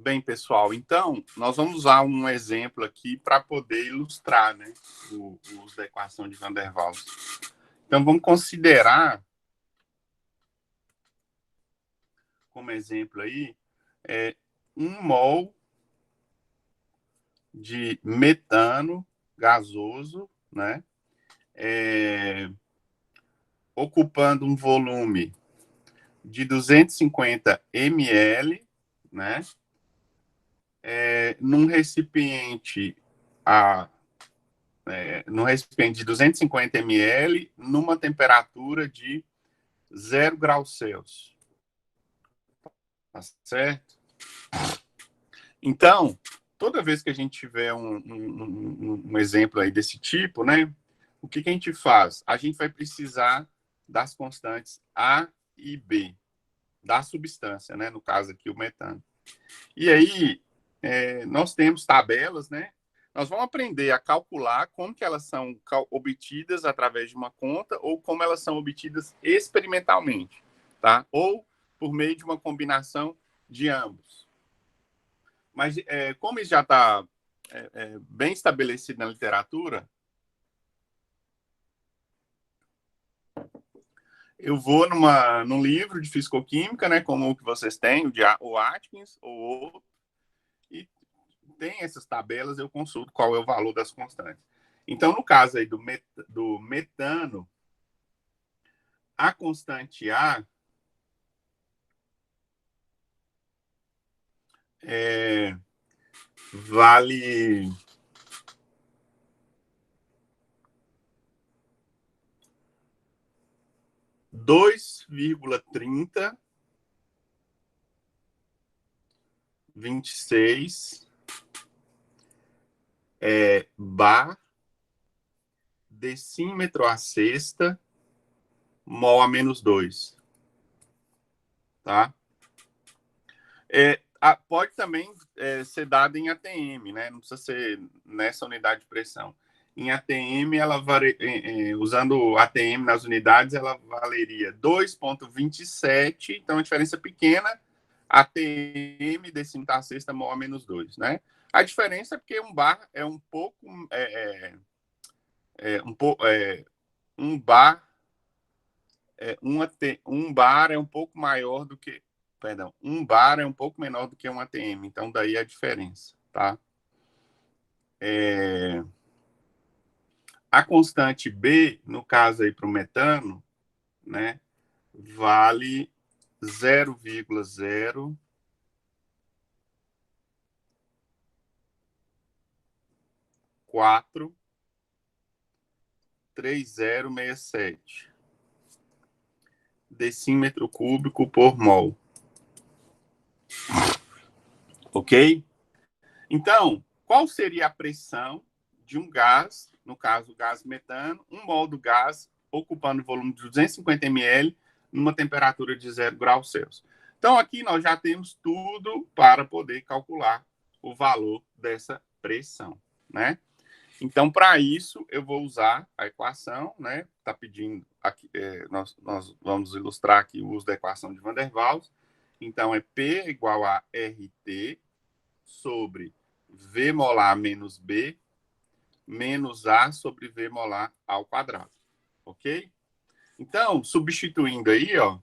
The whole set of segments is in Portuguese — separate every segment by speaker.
Speaker 1: Bem, pessoal, então, nós vamos usar um exemplo aqui para poder ilustrar, né, o uso da equação de Van der Waals. Então, vamos considerar, como exemplo aí, 1 mol de metano gasoso, né, ocupando um volume de 250 ml, né, num recipiente de 250 ml, numa temperatura de 0 graus Celsius. Tá certo? Então, toda vez que a gente tiver um exemplo aí desse tipo, né, o que a gente faz? A gente vai precisar das constantes A e B, da substância, né, no caso aqui o metano. E aí, nós temos tabelas, né? Nós vamos aprender a calcular como que elas são obtidas através de uma conta ou como elas são obtidas experimentalmente, tá? Ou por meio de uma combinação de ambos. Mas como isso já está bem estabelecido na literatura, eu vou num livro de fisicoquímica, né, como o que vocês têm, o Atkins ou outro, e tem essas tabelas, eu consulto qual é o valor das constantes. Então, no caso aí do metano, a constante A vale 2,30 26 bar decímetro a sexta mol a menos 2. Tá? Pode também ser dado em ATM, né? Não precisa ser nessa unidade de pressão. Em ATM, usando ATM nas unidades, ela valeria 2,27, então a diferença pequena, ATM decímetro a sexta mol a menos 2, né? A diferença é porque um bar é um pouco um bar um bar é um pouco maior do que um bar é um pouco menor do que um ATM, então daí a diferença, tá? A constante B, no caso aí para o metano, né, vale 0,43067 decímetro cúbico por mol. Ok? Então, qual seria a pressão de um gás, no caso o gás metano, 1 mol do gás ocupando o volume de 250 ml numa temperatura de 0 graus Celsius? Então, aqui nós já temos tudo para poder calcular o valor dessa pressão, né? Então, para isso, eu vou usar a equação, né? Está pedindo aqui, nós vamos ilustrar aqui o uso da equação de Van der Waals. Então, é P igual a RT sobre V molar menos B menos A sobre V molar ao quadrado. Ok? Então, substituindo aí, ó,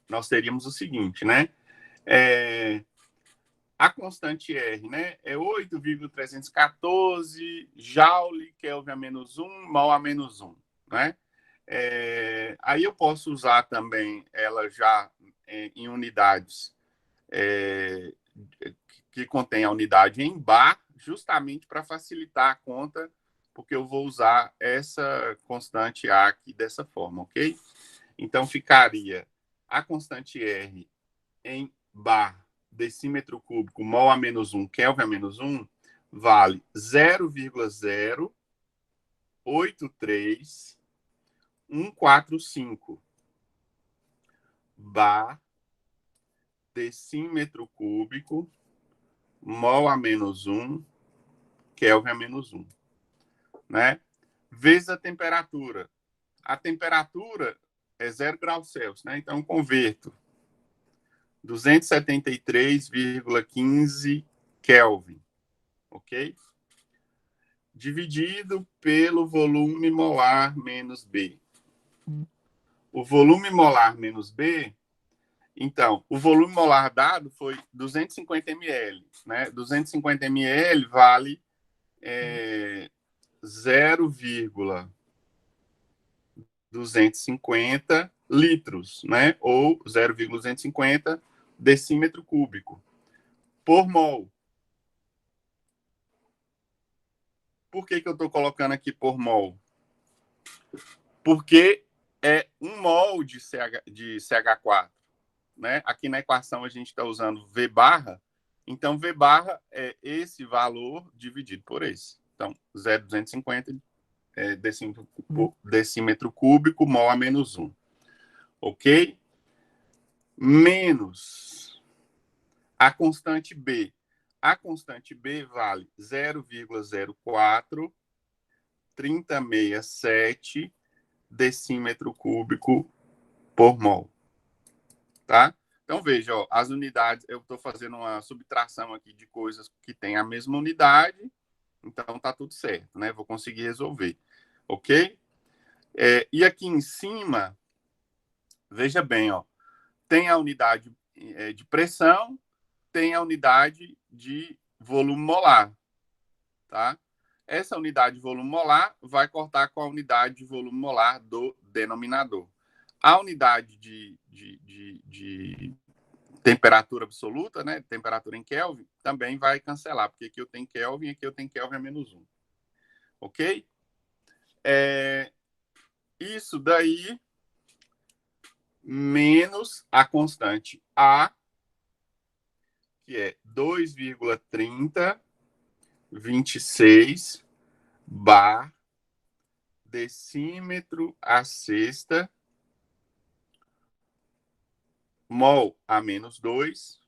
Speaker 1: nós teríamos o seguinte, né? A constante R, né, é 8,314 Joule, Kelvin a menos 1, mol a menos 1, né? Aí eu posso usar também ela já em unidades que contém a unidade em bar, justamente para facilitar a conta, porque eu vou usar essa constante A aqui dessa forma, ok? Então, ficaria a constante R em bar decímetro cúbico mol a menos 1, Kelvin a menos 1, vale 0,083145 bar decímetro cúbico mol a menos 1, Kelvin a menos 1, né? Vezes a temperatura. A temperatura é 0 graus Celsius, né? Então, converto 273,15 Kelvin, ok? Dividido pelo volume molar menos B. O volume molar menos B, então, o volume molar dado foi 250 ml, né? 250 ml vale 0,250 litros, né? Ou 0,250 decímetro cúbico por mol. Por que eu estou colocando aqui por mol? Porque é 1 mol de CH4, né? Aqui na equação a gente está usando V barra, então V barra é esse valor dividido por esse. Então, 0,250 decímetro cúbico, mol a menos 1. Ok? Menos a constante B. A constante B vale 0,04 3067 decímetro cúbico por mol. Tá? Então, veja, ó, as unidades, eu estou fazendo uma subtração aqui de coisas que têm a mesma unidade, então tá tudo certo, né? Vou conseguir resolver, ok? E aqui em cima, veja bem, ó, tem a unidade de pressão, tem a unidade de volume molar, tá? Essa unidade de volume molar vai cortar com a unidade de volume molar do denominador. A unidade de temperatura absoluta, né? Temperatura em Kelvin, também vai cancelar, porque aqui eu tenho Kelvin, aqui eu tenho Kelvin a menos 1. Ok? Isso daí menos a constante A, que é 2,3026 bar decímetro a sexta mol a menos 2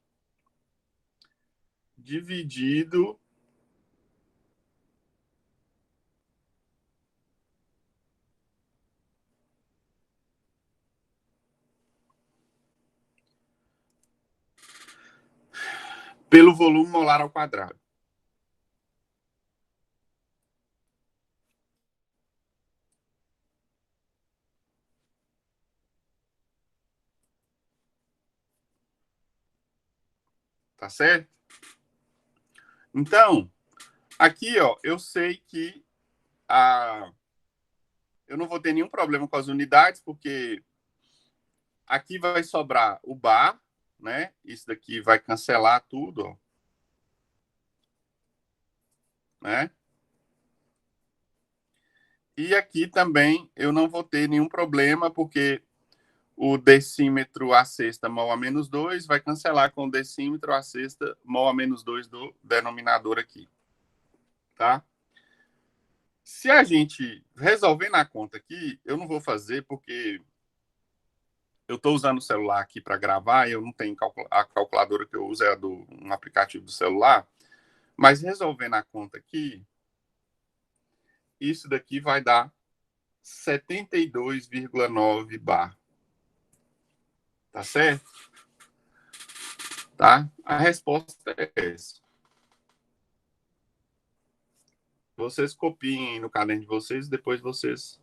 Speaker 1: dividido pelo volume molar ao quadrado. Tá certo? Então, aqui, ó, eu sei que eu não vou ter nenhum problema com as unidades, porque aqui vai sobrar o bar, né? Isso daqui vai cancelar tudo, ó. Né? E aqui também eu não vou ter nenhum problema, porque o decímetro a sexta mol a menos 2 vai cancelar com o decímetro a sexta mol a menos 2 do denominador aqui. Tá? Se a gente resolver na conta aqui, eu não vou fazer porque eu estou usando o celular aqui para gravar, eu não tenho a calculadora que eu uso é um aplicativo do celular, mas resolvendo a conta aqui, isso daqui vai dar 72,9 bar. Tá certo? Tá? A resposta é essa. Vocês copiem no caderno de vocês, depois vocês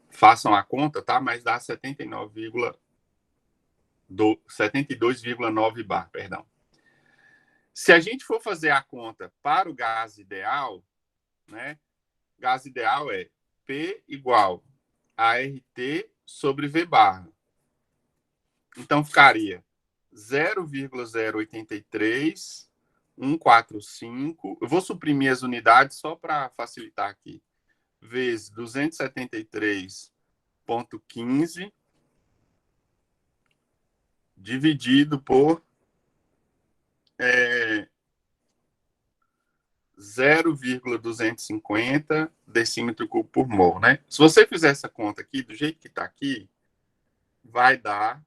Speaker 1: façam a conta, tá? Mas dá 72,9 bar, perdão. Se a gente for fazer a conta para o gás ideal, né? Gás ideal é P igual a RT sobre V barra. Então ficaria 0,083145. Eu vou suprimir as unidades só para facilitar aqui. Vezes 273,15 dividido por 0,250 decímetro cúbico por mol, né? Se você fizer essa conta aqui, do jeito que está aqui, vai dar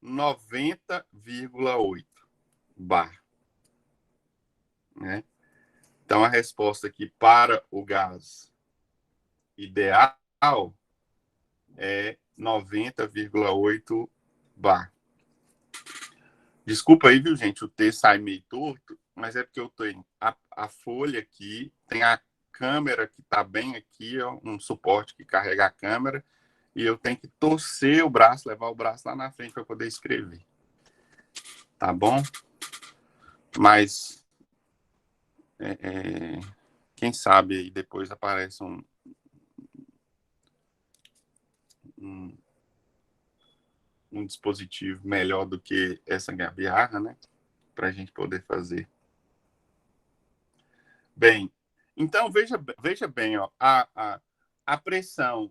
Speaker 1: 90,8 bar. Né? Então, a resposta aqui para o gás ideal é 90,8 bar. Desculpa aí, viu, gente? O texto sai meio torto, mas é porque eu tenho a folha aqui, tem a câmera que está bem aqui, ó, um suporte que carrega a câmera, e eu tenho que torcer o braço, levar o braço lá na frente para poder escrever. Tá bom? Mas quem sabe aí depois aparece um dispositivo melhor do que essa gambiarra, né? Para a gente poder fazer. Bem, então veja bem, ó, a pressão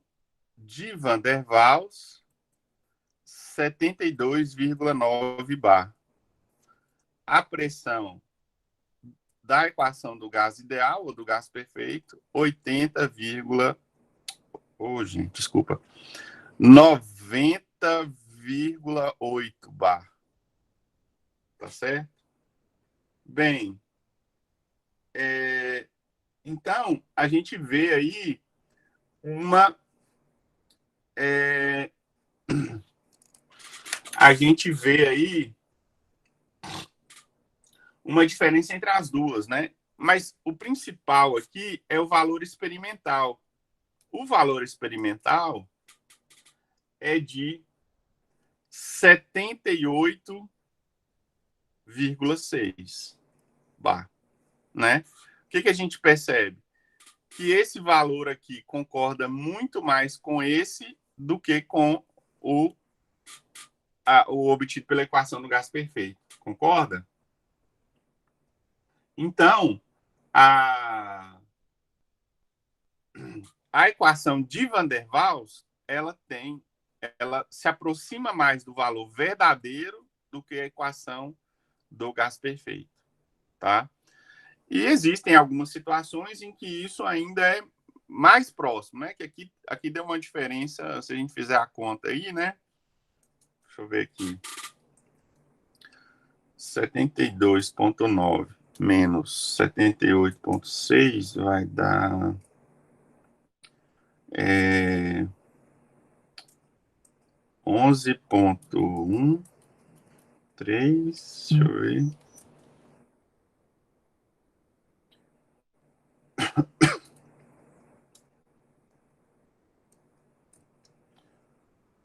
Speaker 1: de Van der Waals, 72,9 bar. A pressão da equação do gás ideal ou do gás perfeito, 80, gente, desculpa, 90,8 bar. Tá certo? Bem, então a gente vê aí uma diferença entre as duas, né? Mas o principal aqui é o valor experimental. O valor experimental é de 78,6 bar, né? O que a gente percebe? Que esse valor aqui concorda muito mais com esse do que com o obtido pela equação do gás perfeito. Concorda? Então, a equação de Van der Waals, ela se aproxima mais do valor verdadeiro do que a equação do gás perfeito, tá? E existem algumas situações em que isso ainda é mais próximo, né? Que aqui deu uma diferença, se a gente fizer a conta aí, né? Deixa eu ver aqui. 72,9 menos 78,6 vai dar 11,13. Deixa eu ver.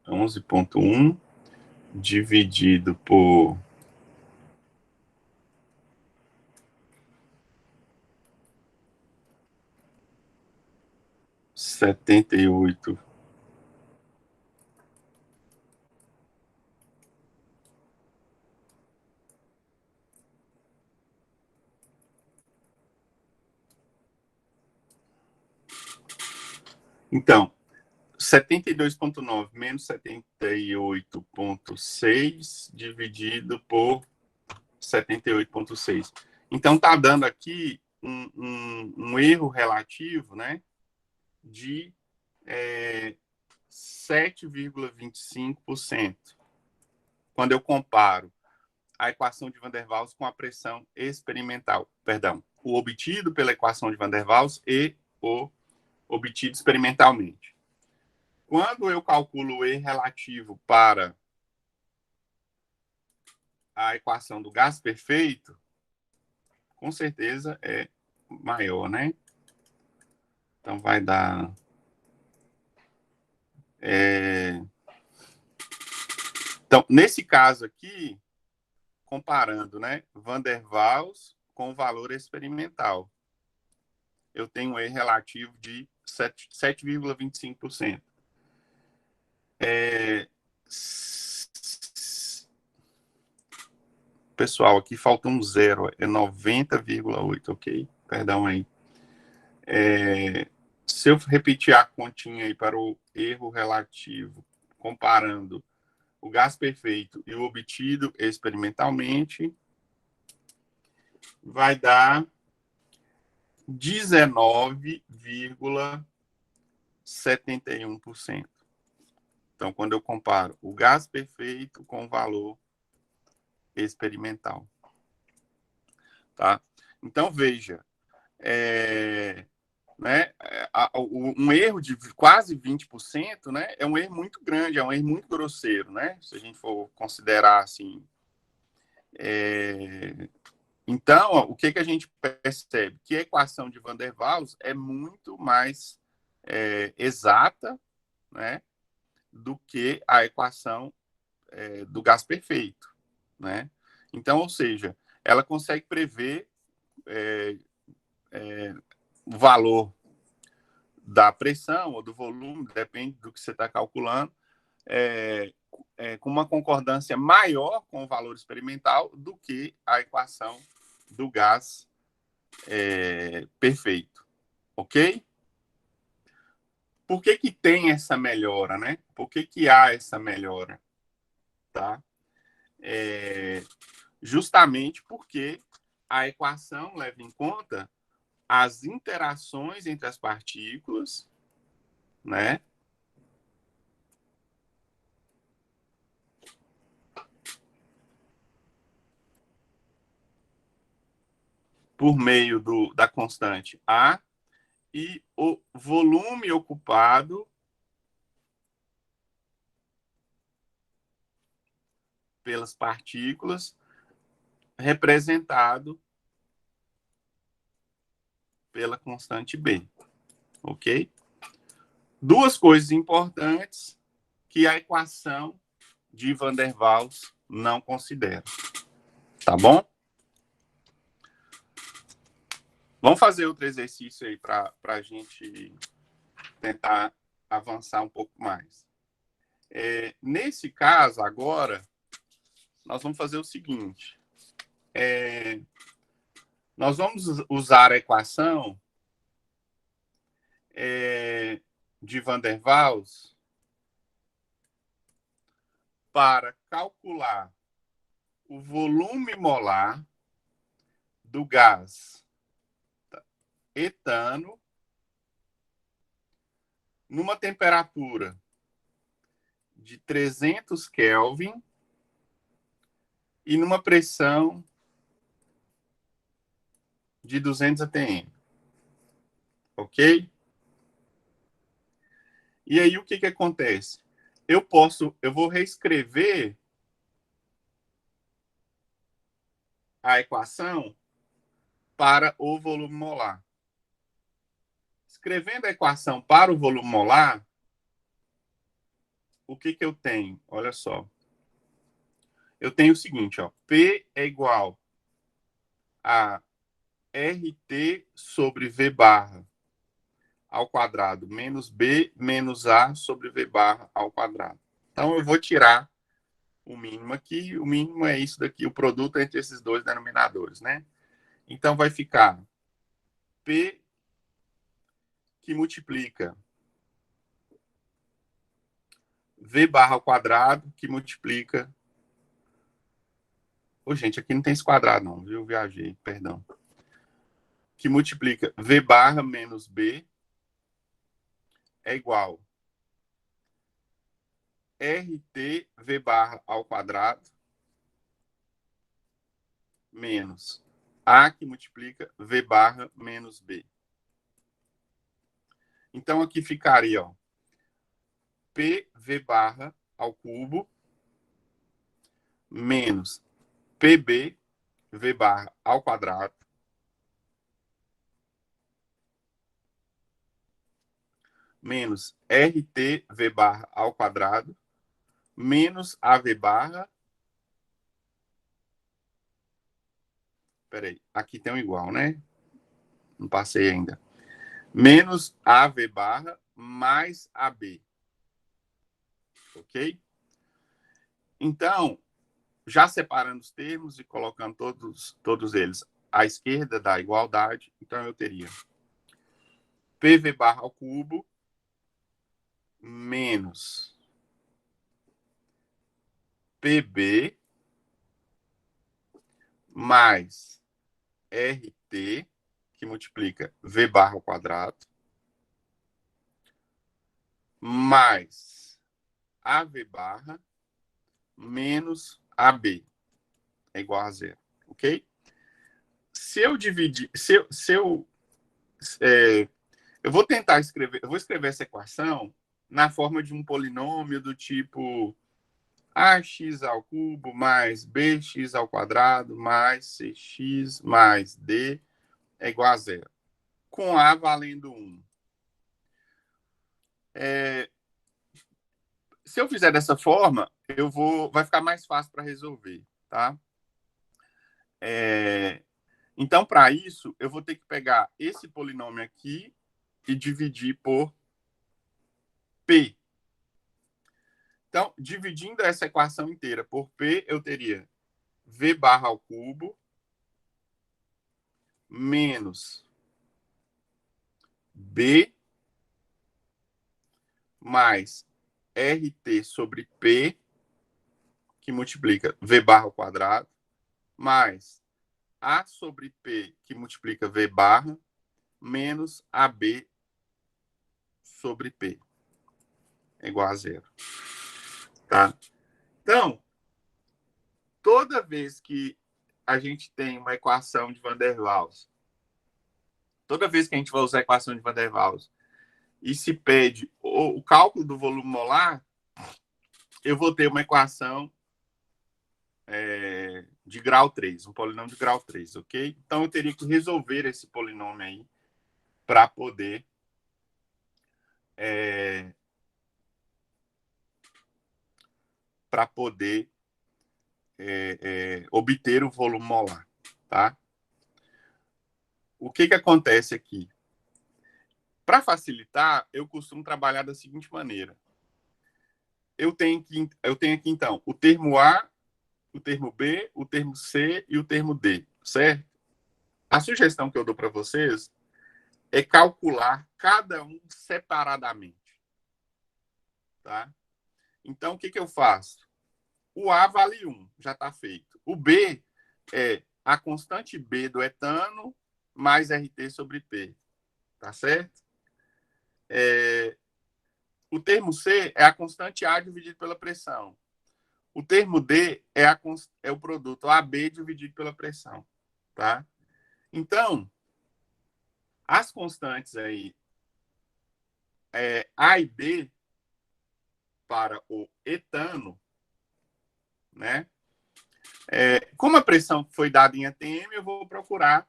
Speaker 1: É 11,1 dividido por 78. Então, 72,9 menos 78,6 dividido por 78,6. Então, está dando aqui um erro relativo, né, de 7,25%. Quando eu comparo a equação de Van der Waals com a pressão experimental, perdão, o obtido pela equação de Van der Waals e o obtido experimentalmente. Quando eu calculo o E relativo para a equação do gás perfeito, com certeza é maior, né? Então vai dar Então, nesse caso aqui, comparando, né, Van der Waals com o valor experimental, eu tenho um E relativo de 7,25%. Pessoal, aqui falta um zero, é 90,8, ok? Perdão aí. Se eu repetir a continha aí para o erro relativo, comparando o gás perfeito e o obtido experimentalmente, vai dar 19,71%. Então, quando eu comparo o gás perfeito com o valor experimental. Tá? Então, veja, né, um erro de quase 20%, né, é um erro muito grande, é um erro muito grosseiro, né, se a gente for considerar assim. Então, o que a gente percebe? Que a equação de Van der Waals é muito mais exata, né, do que a equação do gás perfeito, né? Então, ou seja, ela consegue prever o valor da pressão ou do volume, depende do que você está calculando, com uma concordância maior com o valor experimental do que a equação do gás perfeito, ok? Por que tem essa melhora, né? Por que há essa melhora, tá? Justamente porque a equação leva em conta as interações entre as partículas, né? Por meio da constante A e o volume ocupado pelas partículas representado pela constante B, ok? Duas coisas importantes que a equação de Van der Waals não considera, tá bom? Vamos fazer outro exercício aí para a gente tentar avançar um pouco mais. Nesse caso, agora, nós vamos fazer o seguinte. Nós vamos usar a equação de Van der Waals para calcular o volume molar do gás etano numa temperatura de 300 Kelvin e numa pressão de 200 atm. Ok? E aí o que acontece? Eu vou reescrever a equação para o volume molar. Escrevendo a equação para o volume molar, o que eu tenho? Olha só. Eu tenho o seguinte, ó, P é igual a RT sobre V barra ao quadrado menos B menos A sobre V barra ao quadrado. Então, eu vou tirar o mínimo aqui. O mínimo é isso daqui, o produto entre esses dois denominadores, né? Então, vai ficar P que multiplica V barra ao quadrado que multiplica... Ô, gente, aqui não tem esse quadrado não, viu? Viajei, perdão. Que multiplica V barra menos B é igual RT V barra ao quadrado menos A que multiplica V barra menos B. Então, aqui ficaria, ó, PV barra ao cubo menos PB V barra ao quadrado menos RT V barra ao quadrado menos AV barra. Peraí, aqui tem um igual, né? Não passei ainda. Menos AV barra mais AB. Ok? Então, já separando os termos e colocando todos eles à esquerda da igualdade, então eu teria PV barra ao cubo menos PB mais RT, que multiplica V barra ao quadrado, mais AV barra menos AB é igual a zero, ok? Se eu dividir, se eu Eu vou tentar escrever, eu vou escrever essa equação na forma de um polinômio do tipo ax ao cubo mais bx ao quadrado mais cx mais d é igual a zero, com a valendo 1. Se eu fizer dessa forma, vai ficar mais fácil para resolver, tá? Então, para isso, eu vou ter que pegar esse polinômio aqui e dividir por P. Então, dividindo essa equação inteira por P, eu teria V barra ao cubo menos B mais RT sobre P, que multiplica V barra ao quadrado, mais A sobre P, que multiplica V barra, menos AB sobre P. É igual a zero. Tá? Então, toda vez que a gente tem uma equação de Van der Waals, toda vez que a gente vai usar a equação de Van der Waals e se pede o cálculo do volume molar, eu vou ter uma equação de grau 3, um polinômio de grau 3, ok? Então, eu teria que resolver esse polinômio aí para poder obter o volume molar, tá? O que acontece aqui? Para facilitar, eu costumo trabalhar da seguinte maneira. Eu tenho aqui, então, o termo A, o termo B, o termo C e o termo D, certo? A sugestão que eu dou para vocês é calcular cada um separadamente, tá? Então, o que eu faço? O A vale 1, já está feito. O B é a constante B do etano mais RT sobre P, tá certo? O termo C é a constante A dividido pela pressão. O termo D é o produto AB dividido pela pressão, tá? Então, as constantes aí, A e B para o etano, né? Como a pressão foi dada em ATM, eu vou procurar,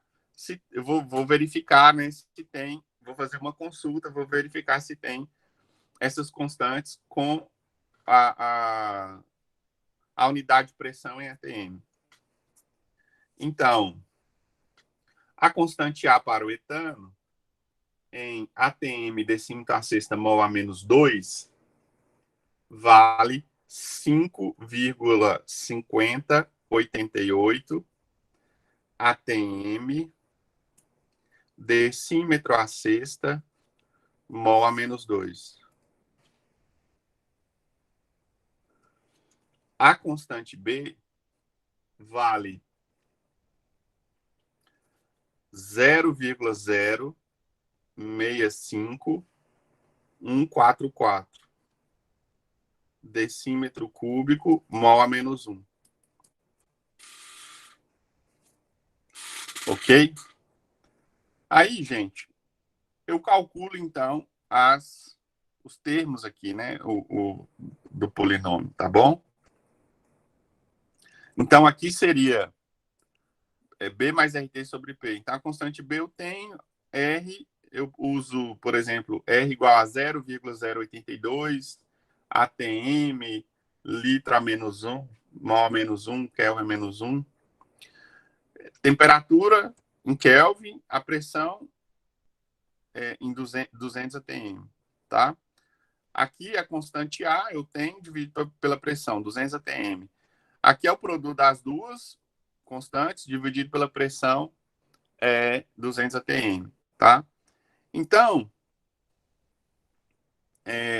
Speaker 1: eu vou verificar, né, se tem, vou fazer uma consulta, vou verificar se tem essas constantes com a unidade de pressão em ATM. Então, a constante A para o etano, em ATM decímetro a sexta mol a menos 2, vale 5,5088 ATM decímetro a sexta mol a menos 2. A constante B vale 0,065144 decímetro cúbico mol a menos 1. Ok? Aí, gente, eu calculo, então, os termos aqui, né? Do polinômio, tá bom? Então, aqui seria B mais RT sobre P. Então, a constante B eu tenho, R, eu uso, por exemplo, R igual a 0,082, ATM, litro a menos 1, mol a menos 1, Kelvin a menos 1. Temperatura em Kelvin, a pressão em 200 ATM, tá? Aqui a constante A eu tenho dividido pela pressão, 200 ATM. Aqui é o produto das duas constantes dividido pela pressão 200 ATM, tá? Então,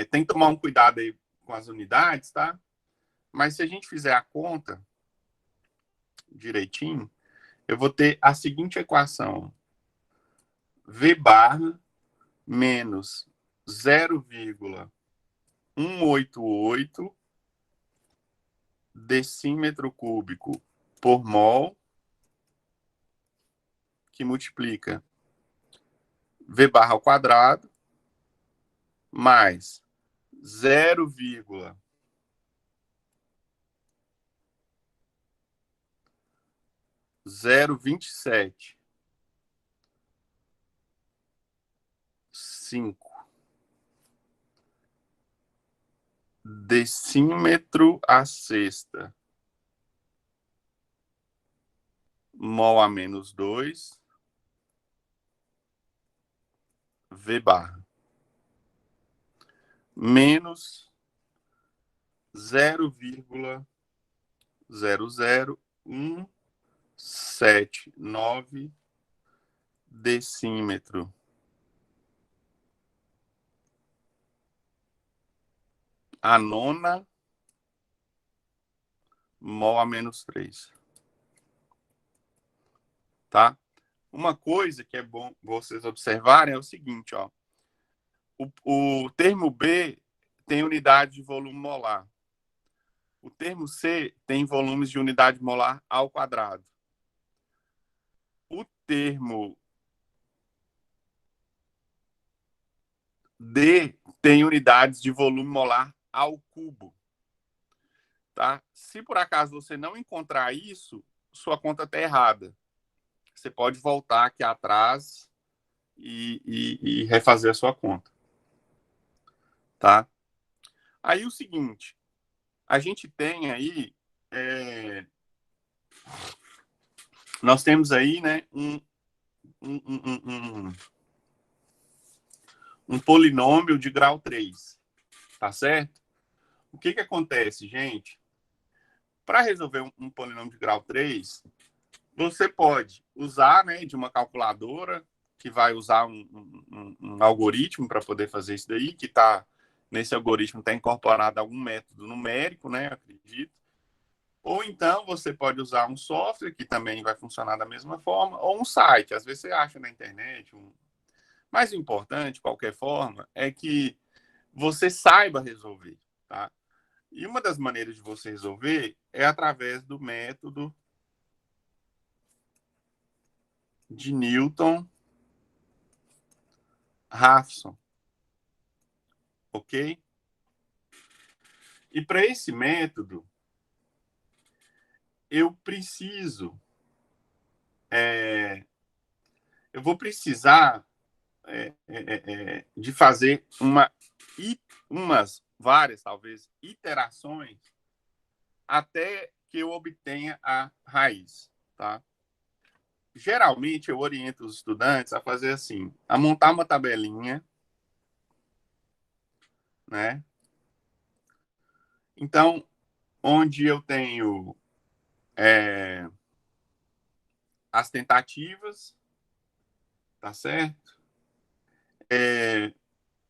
Speaker 1: tem que tomar um cuidado aí com as unidades, tá? Mas se a gente fizer a conta direitinho, eu vou ter a seguinte equação. V barra menos 0,188 decímetro cúbico por mol, que multiplica V barra ao quadrado mais 0,027 5 decímetro a sexta mol a menos 2 V barra menos 0,00179 decímetro a nona mol a menos 3. Tá? Uma coisa que é bom vocês observarem é o seguinte, ó. O termo B tem unidade de volume molar. O termo C tem volumes de unidade molar ao quadrado. O termo D tem unidades de volume molar ao cubo. Tá? Se por acaso você não encontrar isso, sua conta está errada. Você pode voltar aqui atrás e refazer a sua conta. Tá? Aí o seguinte, a gente tem aí, nós temos aí, né, um polinômio de grau 3, tá certo? O que acontece, gente? Para resolver um polinômio de grau 3, você pode usar, né, de uma calculadora, que vai usar um algoritmo para poder fazer isso daí, que está nesse algoritmo está incorporado algum método numérico, né, acredito. Ou então você pode usar um software, que também vai funcionar da mesma forma, ou um site. Às vezes você acha na internet. Mas o importante, de qualquer forma, é que você saiba resolver. Tá? E uma das maneiras de você resolver é através do método de Newton-Raphson. Ok? E para esse método, eu vou precisar de fazer umas várias, talvez, iterações até que eu obtenha a raiz, tá? Geralmente, eu oriento os estudantes a fazer assim, a montar uma tabelinha, né? Então, onde eu tenho as tentativas, tá certo?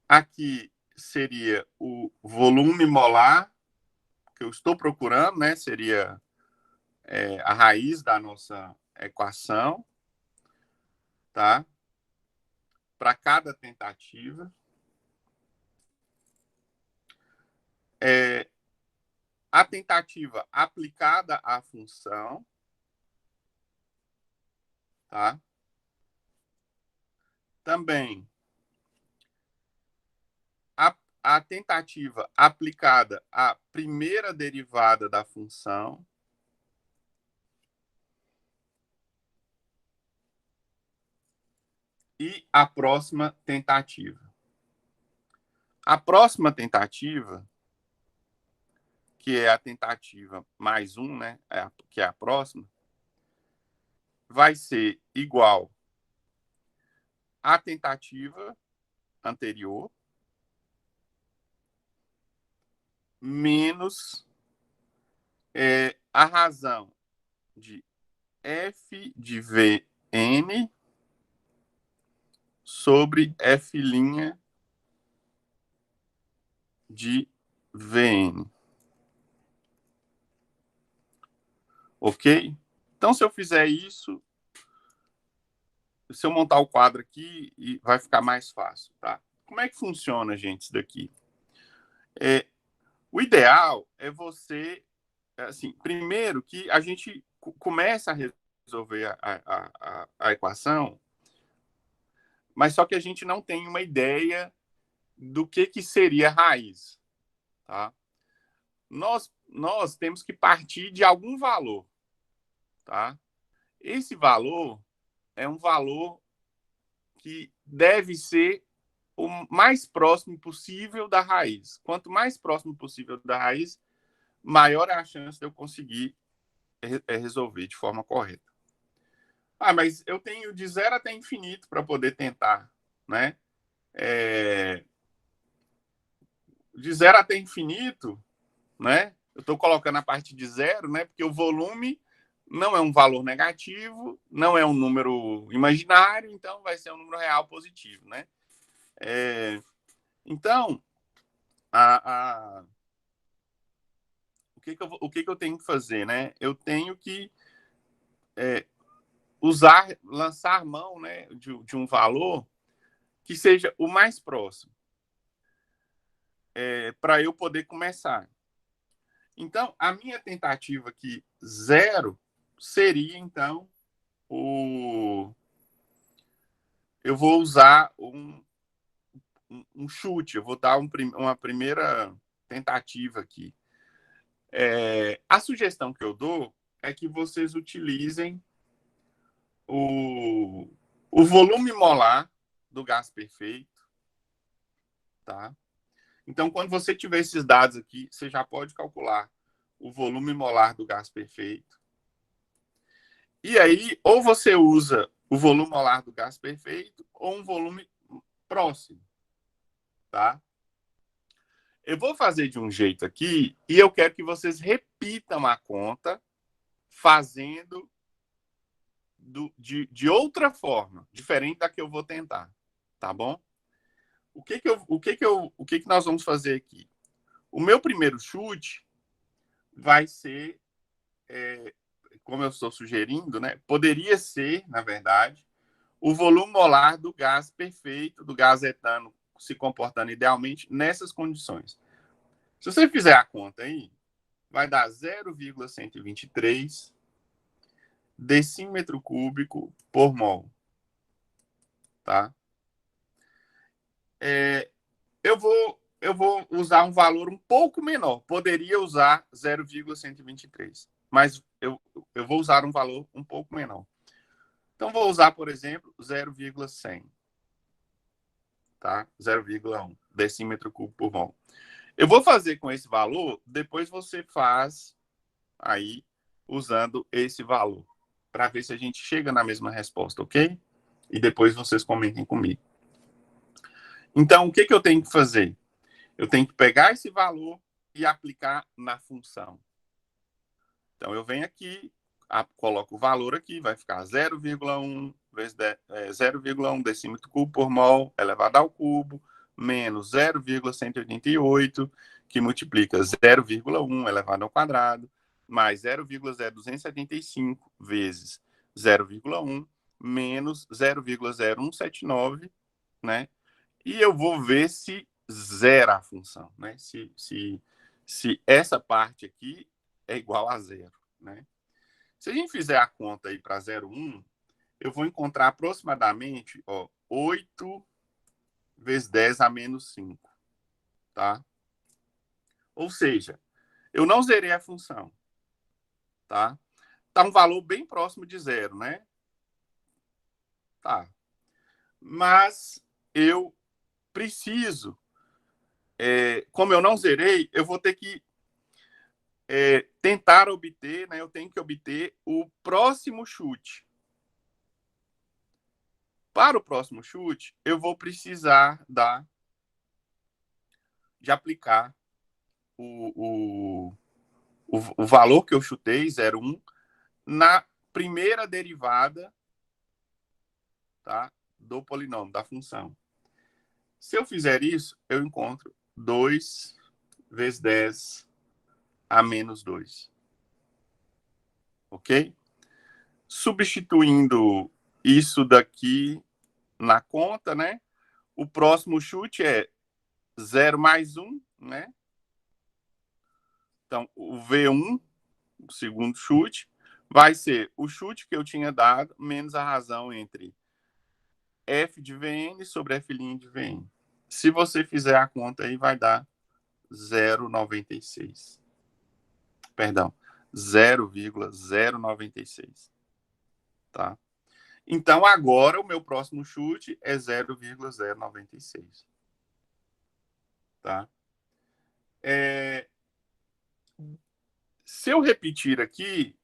Speaker 1: Aqui seria o volume molar que eu estou procurando, né? Seria a raiz da nossa equação, tá? Para cada tentativa. A tentativa aplicada à função, tá? Também a tentativa aplicada à primeira derivada da função. E a próxima tentativa. A próxima tentativa, que é a tentativa mais 1, né? Que é a próxima, vai ser igual à tentativa anterior menos a razão de f de Vn sobre f' de Vn. Ok? Então, se eu fizer isso, se eu montar o quadro aqui, vai ficar mais fácil, tá? Como é que funciona, gente, isso daqui? O ideal é você, assim, primeiro que a gente comece a resolver a equação mas só que a gente não tem uma ideia do que seria raiz. Tá? Nós temos que partir de algum valor. Tá? Esse valor é um valor que deve ser o mais próximo possível da raiz. Quanto mais próximo possível da raiz, maior é a chance de eu conseguir resolver de forma correta. Ah, mas eu tenho de 0 até infinito para poder tentar, né? De 0 até infinito, né? Eu estou colocando a parte de 0, né? Porque o volume não é um valor negativo, não é um número imaginário, então vai ser um número real positivo, né? Então, o que eu tenho que fazer, né? Eu tenho que lançar mão, né, de um valor que seja o mais próximo, para eu poder começar. Então, a minha tentativa aqui, 0, seria, então, eu vou usar um chute, eu vou dar uma primeira tentativa aqui. A sugestão que eu dou é que vocês utilizem o volume molar do gás perfeito, tá? Então, quando você tiver esses dados aqui, você já pode calcular o volume molar do gás perfeito. E aí, ou você usa o volume molar do gás perfeito ou um volume próximo, tá? Eu vou fazer de um jeito aqui e eu quero que vocês repitam a conta fazendo de outra forma, diferente da que eu vou tentar, tá bom? O que nós vamos fazer aqui? O meu primeiro chute vai ser, como eu estou sugerindo, né? Poderia ser, na verdade, o volume molar do gás perfeito, do gás etano se comportando idealmente nessas condições. Se você fizer a conta aí, vai dar 0,123 decímetro cúbico por mol. Tá? Eu vou usar um valor um pouco menor. Poderia usar 0,123, mas eu vou usar um valor um pouco menor. Então, vou usar, por exemplo, 0,100. Tá? 0,1 decímetro cúbico por mol. Eu vou fazer com esse valor, depois você faz aí usando esse valor, para ver se a gente chega na mesma resposta, ok? E depois vocês comentem comigo. Então, o que eu tenho que fazer? Eu tenho que pegar esse valor e aplicar na função. Então, eu venho aqui, coloco o valor aqui, vai ficar 0,1 vezes 0,1 decímetro cúbico por mol elevado ao cubo, menos 0,188, que multiplica 0,1 elevado ao quadrado, mais 0,0275 vezes 0,1, menos 0,0179, né? E eu vou ver se zera a função, né? Se essa parte aqui é igual a 0, né? Se a gente fizer a conta aí para 0,1, eu vou encontrar aproximadamente 8 vezes 10 a menos 5, tá? Ou seja, eu não zerei a função, tá? Tá um valor bem próximo de 0, né? Tá. Mas eu preciso, como eu não zerei, eu vou ter que tentar obter, né? Eu tenho que obter o próximo chute. Para o próximo chute, eu vou precisar de aplicar o valor que eu chutei, 0,1, na primeira derivada, tá, do polinômio, da função. Se eu fizer isso, eu encontro 2 vezes 10 a menos 2. Ok? Substituindo isso daqui na conta, né? O próximo chute é 0 mais 1, né? Então, o V1, o segundo chute, vai ser o chute que eu tinha dado menos a razão entre F de Vn sobre F' de Vn. Se você fizer a conta aí, vai dar 0,96. Perdão, 0,096. Tá? Então, agora, o meu próximo chute é 0,096. Tá? Se eu repetir aqui,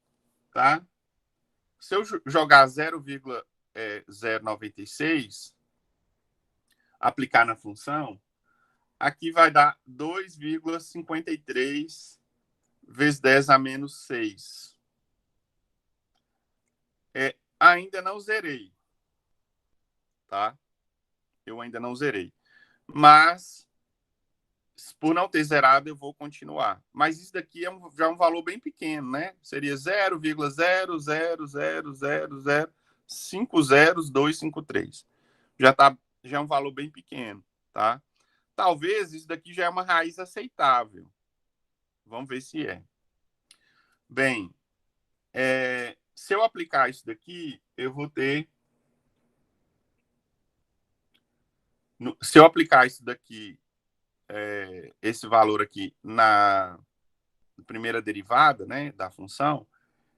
Speaker 1: tá? Se eu jogar 0,096, aplicar na função, aqui vai dar 2,53 vezes 10 a menos 6. Ainda não zerei, tá? Eu ainda não zerei. Mas, por não ter zerado, eu vou continuar. Mas isso daqui já é um valor bem pequeno, né? Seria 0,00000500253. Já é um valor bem pequeno, tá? Talvez isso daqui já é uma raiz aceitável. Vamos ver se é. Bem, se eu aplicar isso daqui, eu vou ter... Se eu aplicar isso daqui, esse valor aqui na primeira derivada, né, da função,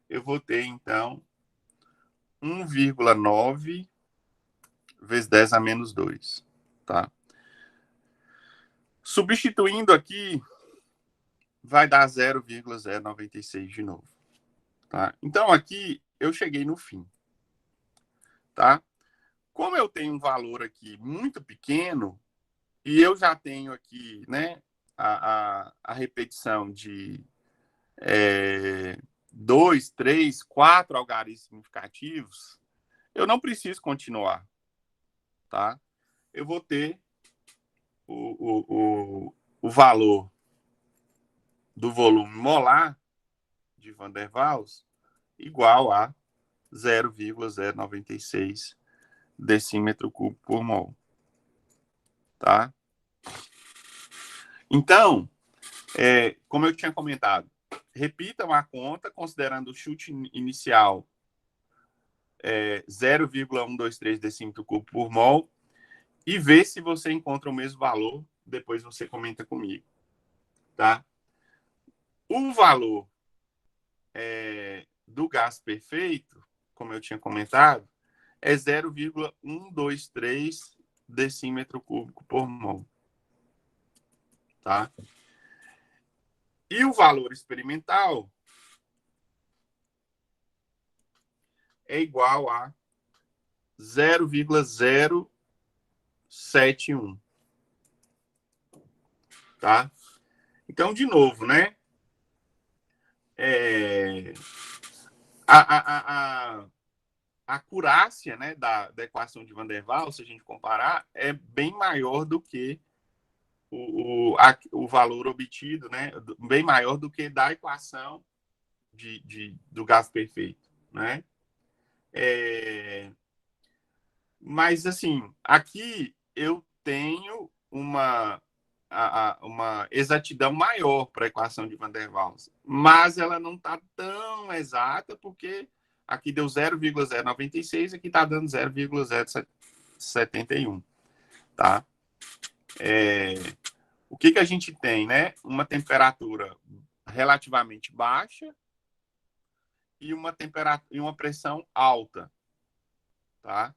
Speaker 1: eu vou ter, então, 1,9 vezes 10 a menos 2. Tá? Substituindo aqui, vai dar 0,096 de novo. Tá? Então, aqui, eu cheguei no fim. Tá? Como eu tenho um valor aqui muito pequeno, e eu já tenho aqui, né, a repetição de 2, 3, 4 algarismos significativos, eu não preciso continuar. Tá? Eu vou ter o valor do volume molar de Van der Waals igual a 0,096 decímetro cúbico por mol. Tá? Então, como eu tinha comentado, repitam a conta considerando o chute inicial 0,123 decímetro cúbico por mol e vê se você encontra o mesmo valor. Depois você comenta comigo. Tá? O valor do gás perfeito, como eu tinha comentado, é 0,123 decímetro cúbico por mol. Tá? E o valor experimental é igual a 0,071. Tá? Então, de novo, né? A acurácia, né, da equação de Van der Waals, se a gente comparar, é bem maior do que o valor obtido, né, bem maior do que da equação do gás perfeito, né? Mas, assim, aqui eu tenho uma exatidão maior para a equação de Van der Waals, mas ela não está tão exata, porque aqui deu 0,096, aqui está dando 0,071. Tá? O que a gente tem, né? Uma temperatura relativamente baixa e uma pressão alta. Tá?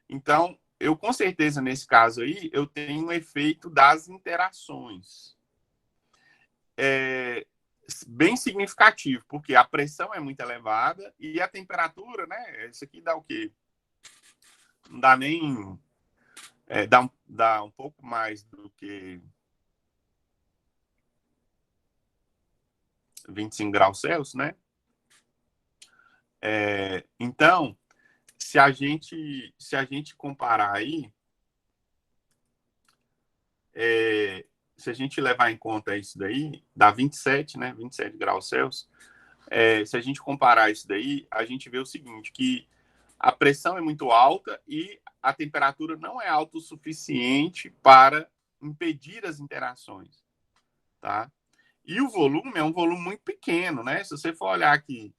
Speaker 1: Então, eu com certeza, nesse caso aí, eu tenho um efeito das interações. Bem significativo, porque a pressão é muito elevada e a temperatura, né? Isso aqui dá o quê? Não dá nem... dá um pouco mais do que 25 graus Celsius, né? Então, se a gente comparar aí, se a gente levar em conta isso daí, dá 27, né? 27 graus Celsius. Se a gente comparar isso daí, a gente vê o seguinte, que a pressão é muito alta e a temperatura não é alta o suficiente para impedir as interações, tá? E o volume é um volume muito pequeno, né? Se você for olhar aqui,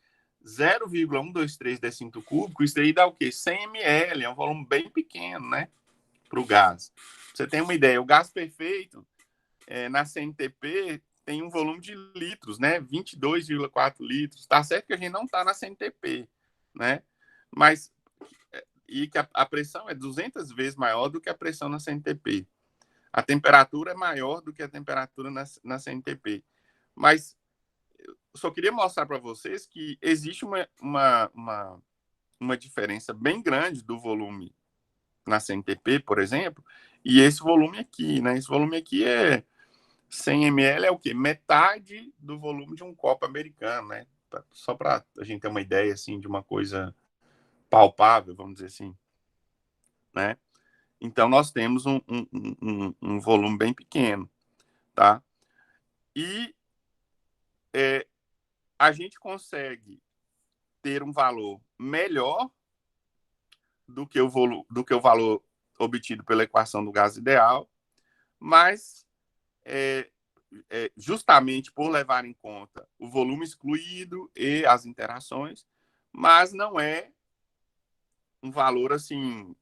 Speaker 1: 0,123 decímetro cúbico, isso aí dá o quê? 100 ml, é um volume bem pequeno, né? Para o gás. Pra você tem uma ideia, o gás perfeito, na CNTP, tem um volume de litros, né? 22,4 litros. Tá certo que a gente não está na CNTP, né? Mas e que a pressão é 200 vezes maior do que a pressão na CNTP. A temperatura é maior do que a temperatura na CNTP. Mas eu só queria mostrar para vocês que existe uma diferença bem grande do volume na CNTP, por exemplo, e esse volume aqui, né? Esse volume aqui 100 ml é o quê? Metade do volume de um copo americano, né? Só para a gente ter uma ideia, assim, de uma coisa palpável, vamos dizer assim, né? Então, nós temos um volume bem pequeno, tá? E a gente consegue ter um valor melhor do que o valor obtido pela equação do gás ideal, mas justamente por levar em conta o volume excluído e as interações, mas não é um valor assim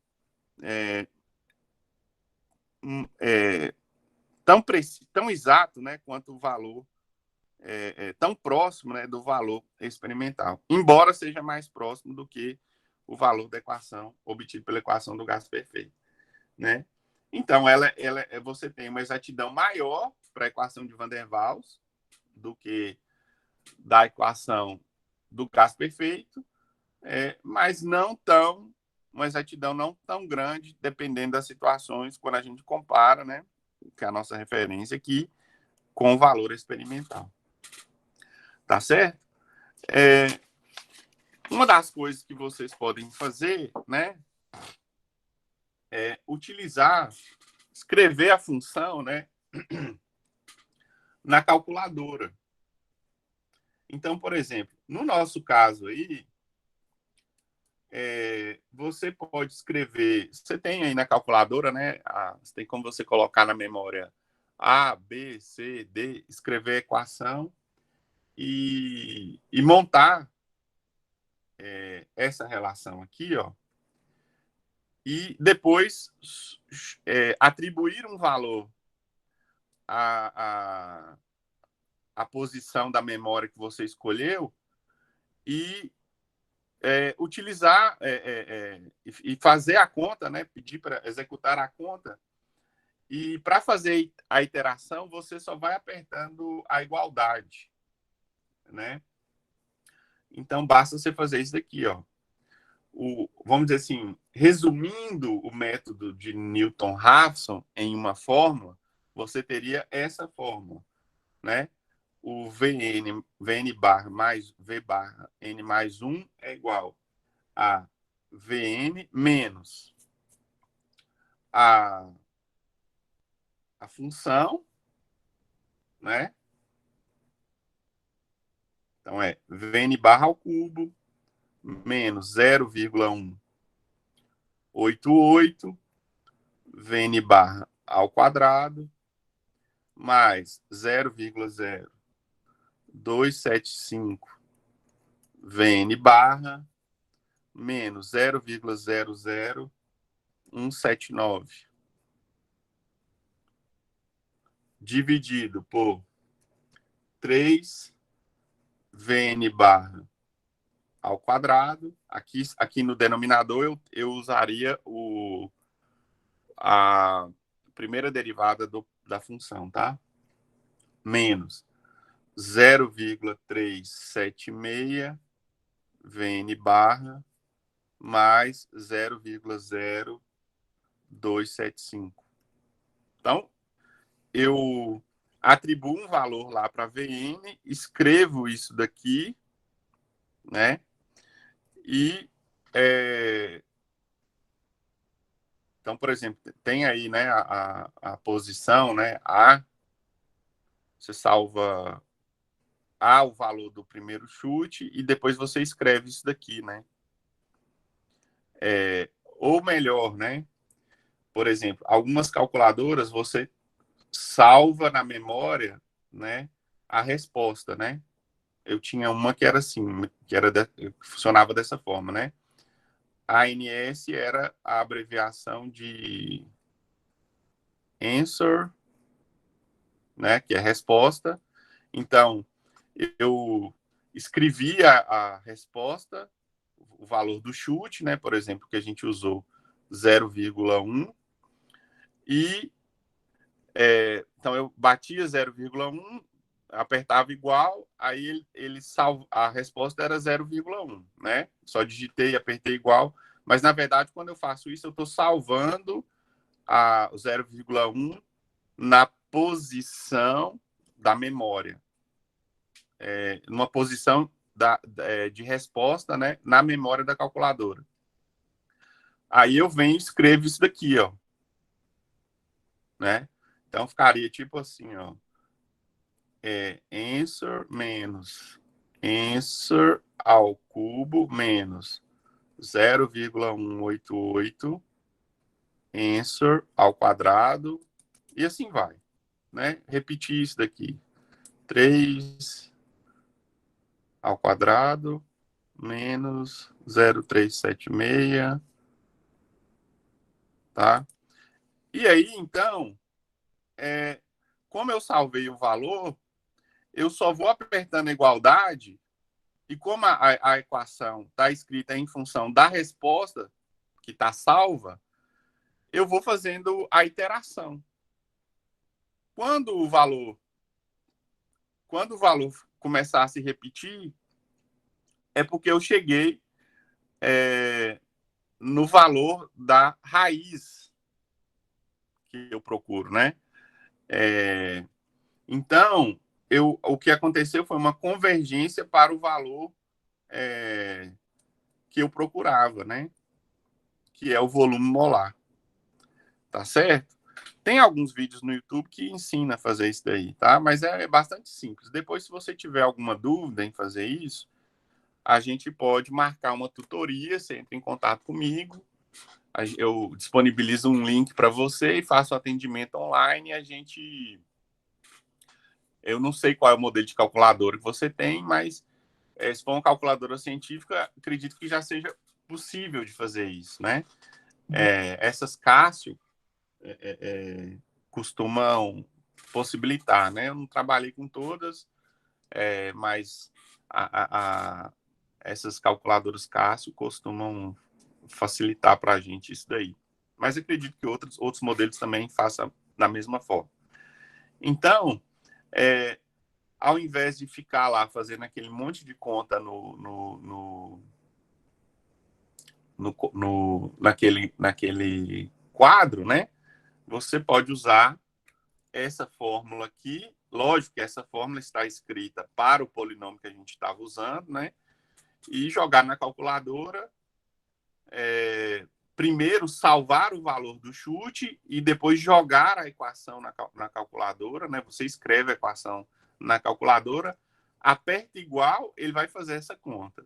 Speaker 1: tão exato, né, quanto o valor tão próximo, né, do valor experimental, embora seja mais próximo do que o valor da equação obtido pela equação do gás perfeito, né? Então, você tem uma exatidão maior para a equação de Van der Waals do que da equação do gás perfeito, mas não tão uma exatidão não tão grande, dependendo das situações, quando a gente compara, né, que é a nossa referência aqui, com o valor experimental. Tá certo? Uma das coisas que vocês podem fazer, né, é escrever a função, né, na calculadora. Então, por exemplo, no nosso caso aí, você pode escrever, você tem aí na calculadora, né, você tem como você colocar na memória A, B, C, D, escrever a equação e montar essa relação aqui, ó, e depois atribuir um valor à, à posição da memória que você escolheu e utilizar e fazer a conta, né? Pedir para executar a conta. E para fazer a iteração, você só vai apertando a igualdade, né? Então, basta você fazer isso daqui, ó. Vamos dizer assim, resumindo o método de Newton-Raphson em uma fórmula, você teria essa fórmula, né? O Vn barra mais V barra N mais 1 é igual a Vn menos a função, né? Então, Vn barra ao cubo menos 0,188 Vn barra ao quadrado mais 0,0275 Vn barra menos 0,00179 dividido por 3 Vn barra ao quadrado. Aqui no denominador eu usaria a primeira derivada da função, tá? Menos 0,376 Vn barra mais 0,0275. Então, eu atribuo um valor lá para Vn, escrevo isso daqui, né? E então, por exemplo, tem aí, né, a posição, né, A, você salva A, o valor do primeiro chute, e depois você escreve isso daqui, né? Ou melhor, né, por exemplo, algumas calculadoras você salva na memória, né, a resposta, né? eu tinha uma que era assim, que funcionava dessa forma, né? A ANS era a abreviação de answer, né? Que é resposta. Então, eu escrevia a resposta, o valor do chute, né? Por exemplo, que a gente usou 0,1 e então eu batia 0,1, apertava igual, aí a resposta era 0,1, né? Só digitei, apertei igual, mas na verdade quando eu faço isso eu estou salvando o 0,1 na posição da memória, numa posição de resposta, né, na memória da calculadora. Aí eu venho e escrevo isso daqui, ó, né? Então ficaria tipo assim, ó, answer menos answer ao cubo menos 0,188 answer ao quadrado e assim vai, né? Repetir isso daqui. 3 ao quadrado menos 0,376, tá? E aí, então, como eu salvei o valor, eu só vou apertando a igualdade e como a equação está escrita em função da resposta que está salva, eu vou fazendo a iteração. Quando o valor começar a se repetir, é porque eu cheguei no valor da raiz que eu procuro, né? Então, o que aconteceu foi uma convergência para o valor que eu procurava, né? Que é o volume molar. Tá certo? Tem alguns vídeos no YouTube que ensina a fazer isso daí, tá? Mas é bastante simples. Depois, se você tiver alguma dúvida em fazer isso, a gente pode marcar uma tutoria, você entra em contato comigo, eu disponibilizo um link para você e faço atendimento online. Eu não sei qual é o modelo de calculadora que você tem, mas se for uma calculadora científica, acredito que já seja possível de fazer isso, né? Essas Cássio costumam possibilitar, né? Eu não trabalhei com todas, mas essas calculadoras Cássio costumam facilitar para a gente isso daí. Mas acredito que outros modelos também façam da mesma forma. Então, ao invés de ficar lá fazendo aquele monte de conta naquele quadro, né? Você pode usar essa fórmula aqui. Lógico que essa fórmula está escrita para o polinômio que a gente estava usando, né? E jogar na calculadora. Primeiro salvar o valor do chute e depois jogar a equação na calculadora, né? Você escreve a equação na calculadora, aperta igual, ele vai fazer essa conta.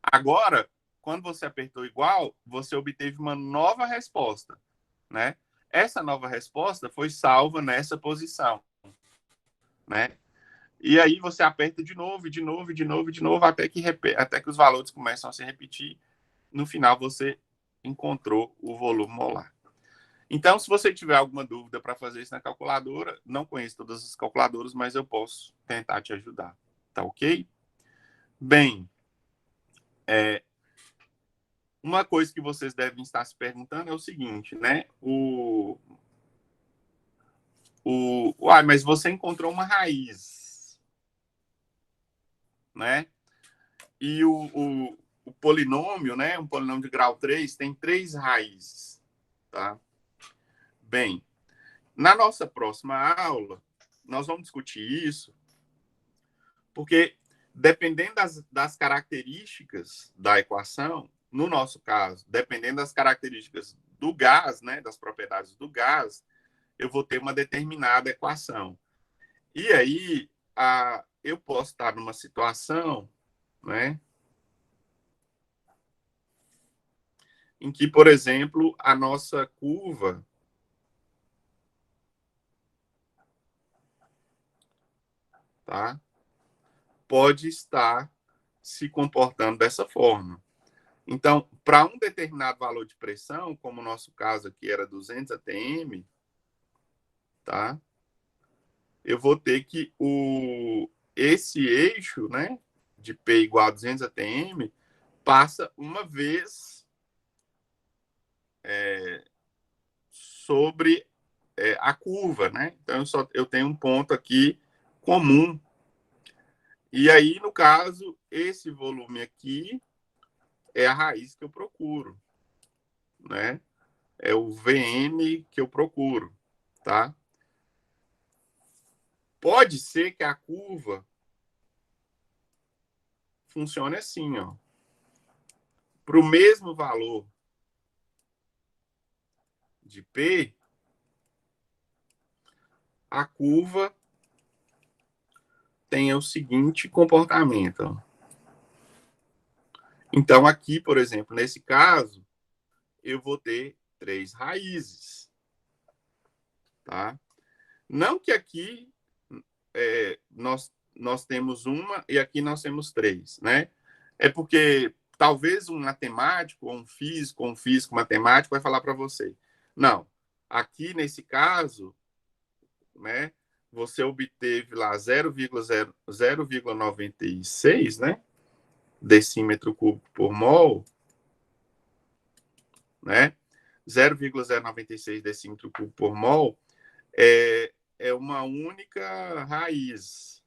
Speaker 1: Agora, quando você apertou igual, você obteve uma nova resposta, né? Essa nova resposta foi salva nessa posição, né? E aí você aperta de novo, de novo, de novo, de novo, até que os valores começam a se repetir. No final, você encontrou o volume molar. Então, se você tiver alguma dúvida para fazer isso na calculadora, não conheço todas as calculadoras, mas eu posso tentar te ajudar. Tá ok? Bem, uma coisa que vocês devem estar se perguntando é o seguinte, né? Mas você encontrou uma raiz, né? E o polinômio, né? Um polinômio de grau 3 tem 3 raízes, tá? Bem, na nossa próxima aula, nós vamos discutir isso, porque dependendo das características da equação, no nosso caso, dependendo das características do gás, né, das propriedades do gás, eu vou ter uma determinada equação. E aí, eu posso estar numa situação, né, em que, por exemplo, a nossa curva tá, pode estar se comportando dessa forma. Então, para um determinado valor de pressão, como o nosso caso aqui era 200 atm, tá? Eu vou ter que esse eixo, né, de P igual a 200 atm, passa uma vez sobre a curva, né? Então, eu tenho um ponto aqui comum. E aí, no caso, esse volume aqui é a raiz que eu procuro, né? É o Vn que eu procuro, tá? Pode ser que a curva funcione assim, ó. Para o mesmo valor de P, a curva tenha o seguinte comportamento. Ó. Então, aqui, por exemplo, nesse caso, eu vou ter 3 raízes, tá? Não que aqui nós temos uma e aqui nós temos 3, né? É porque talvez um matemático, ou um físico matemático vai falar para você. Não, aqui nesse caso, né, você obteve lá 0,96, né, decímetro cúbico por mol, né, 0,096 decímetro cúbico por mol é uma única raiz.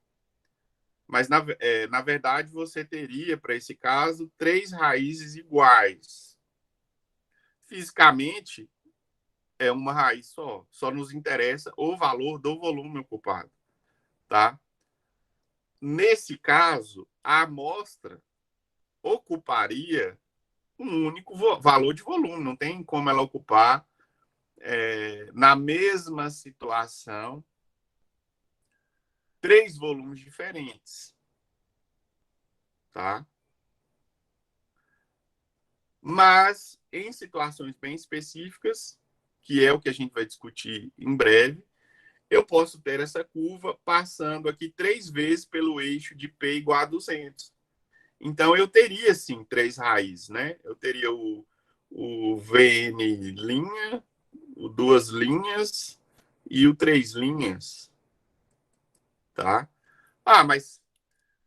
Speaker 1: Mas, na verdade, você teria, para esse caso, 3 raízes iguais. Fisicamente, é uma raiz só. Só nos interessa o valor do volume ocupado. Tá? Nesse caso, a amostra ocuparia um único valor de volume. Não tem como ela ocupar, na mesma situação, 3 volumes diferentes. Tá? Mas, em situações bem específicas, que é o que a gente vai discutir em breve, eu posso ter essa curva passando aqui 3 vezes pelo eixo de P igual a 200. Então, eu teria, sim, 3 raízes, né? Eu teria o Vn linha, o 2 linhas e o 3 linhas, tá? Ah, mas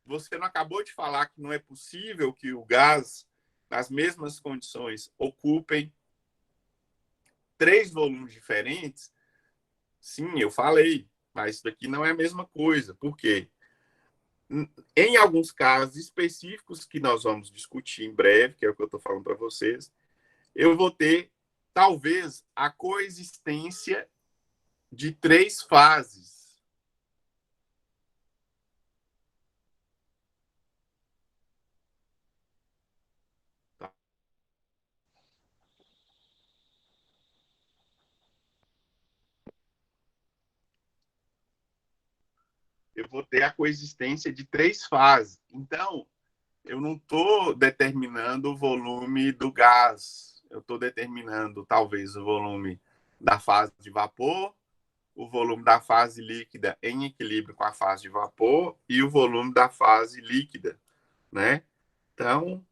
Speaker 1: você não acabou de falar que não é possível que o gás, nas mesmas condições, ocupem 3 volumes diferentes? Sim, eu falei, mas isso daqui não é a mesma coisa. Por quê? Em alguns casos específicos que nós vamos discutir em breve, que é o que eu estou falando para vocês, eu vou ter, talvez, a coexistência de 3 fases. Tá? Eu vou ter a coexistência de 3 fases. Então, eu não estou determinando o volume do gás. Eu estou determinando, talvez, o volume da fase de vapor, o volume da fase líquida em equilíbrio com a fase de vapor e o volume da fase líquida, né? Então,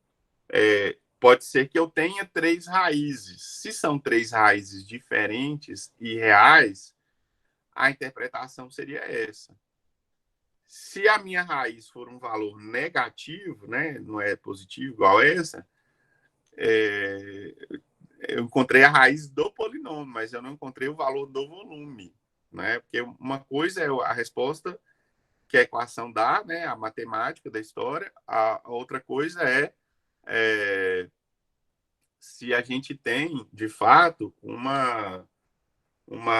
Speaker 1: pode ser que eu tenha 3 raízes. Se são 3 raízes diferentes e reais, a interpretação seria essa. Se a minha raiz for um valor negativo, né, não é positivo igual essa, eu encontrei a raiz do polinômio, mas eu não encontrei o valor do volume, né? Porque uma coisa é a resposta que a equação dá, né, a matemática da história, a outra coisa é se a gente tem, de fato, uma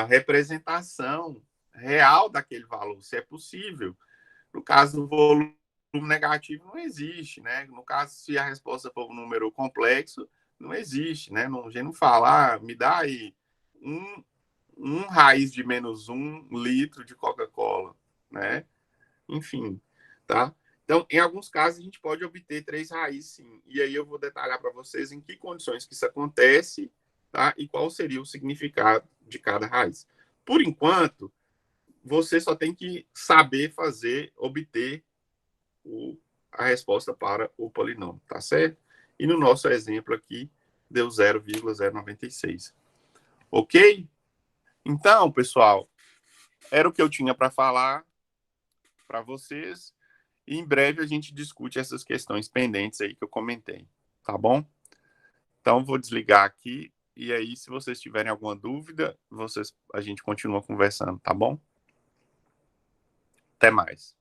Speaker 1: representação real daquele valor, se é possível. No caso do volume negativo, não existe, né? No caso, se a resposta for um número complexo, não existe, né? A gente não fala, me dá aí um raiz de -1 litro de Coca-Cola, né? Enfim, tá? Então, em alguns casos, a gente pode obter 3 raízes, sim. E aí eu vou detalhar para vocês em que condições que isso acontece, tá? E qual seria o significado de cada raiz. Por enquanto, você só tem que saber obter a resposta para o polinômio, tá certo? E no nosso exemplo aqui, deu 0,096. Ok? Então, pessoal, era o que eu tinha para falar para vocês. E em breve a gente discute essas questões pendentes aí que eu comentei, tá bom? Então, vou desligar aqui. E aí, se vocês tiverem alguma dúvida, a gente continua conversando, tá bom? Até mais.